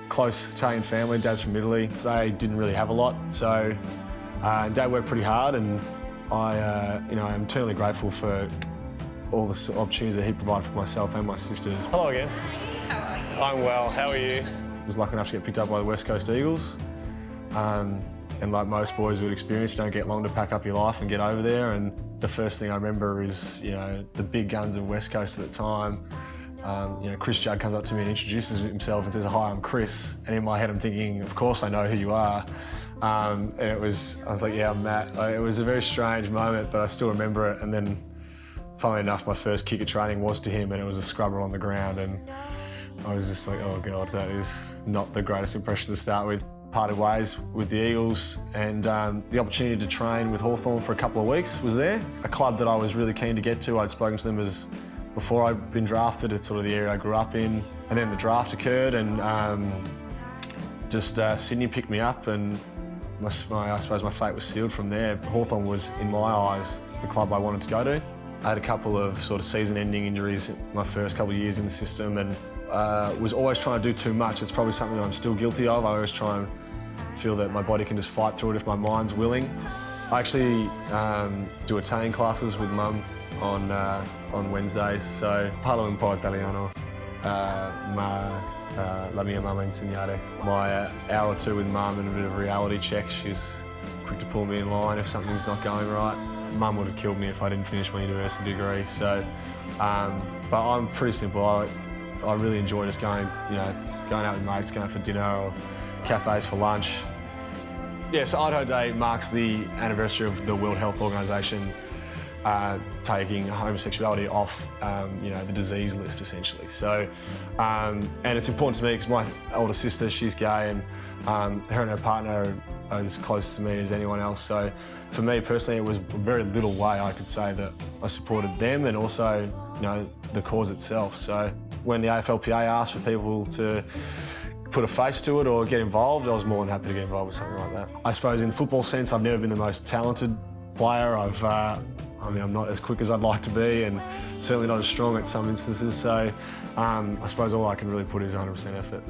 close Italian family. Dad's from Italy. They didn't really have a lot, so Dad worked pretty hard, and I'm eternally grateful for all the opportunities that he provided for myself and my sisters. Hello again. How are you? I'm well. How are you? I was lucky enough to get picked up by the West Coast Eagles. And like most boys would experience, don't get long to pack up your life and get over there. And the first thing I remember is, the big guns of West Coast at the time. Chris Judd comes up to me and introduces himself and says, "Hi, I'm Chris." And in my head, I'm thinking, of course I know who you are. And I was like, "Yeah, I'm Matt." It was a very strange moment, but I still remember it. And then, funnily enough, my first kick at training was to him, and it was a scrubber on the ground. And I was just like, oh God, that is not the greatest impression to start with. Parted ways with the Eagles, and the opportunity to train with Hawthorn for a couple of weeks was there. A club that I was really keen to get to. I'd spoken to them before I'd been drafted. It's sort of the area I grew up in. And then the draft occurred, and Sydney picked me up, and I suppose my fate was sealed from there. Hawthorn was, in my eyes, the club I wanted to go to. I had a couple of sort of season-ending injuries my first couple of years in the system, and was always trying to do too much. It's probably something that I'm still guilty of. I always try and feel that my body can just fight through it if my mind's willing. I actually do Italian classes with Mum on Wednesdays, so parlo un po' italiano, ma la mia mamma insegnare. My hour or two with Mum and a bit of reality check. She's quick to pull me in line if something's not going right. Mum would have killed me if I didn't finish my university degree, so, but I'm pretty simple. I really enjoy just going out with mates, going for dinner or cafes for lunch. Yeah, so Idaho Day marks the anniversary of the World Health Organization taking homosexuality off, the disease list, essentially. So, and it's important to me because my older sister, she's gay, and her and her partner are as close to me as anyone else. So, for me personally, it was a very little way I could say that I supported them and also, the cause itself. So, when the AFLPA asked for people to put a face to it or get involved, I was more than happy to get involved with something like that. I suppose in the football sense, I've never been the most talented player. I'm not as quick as I'd like to be, and certainly not as strong at some instances. So I suppose all I can really put is 100% effort.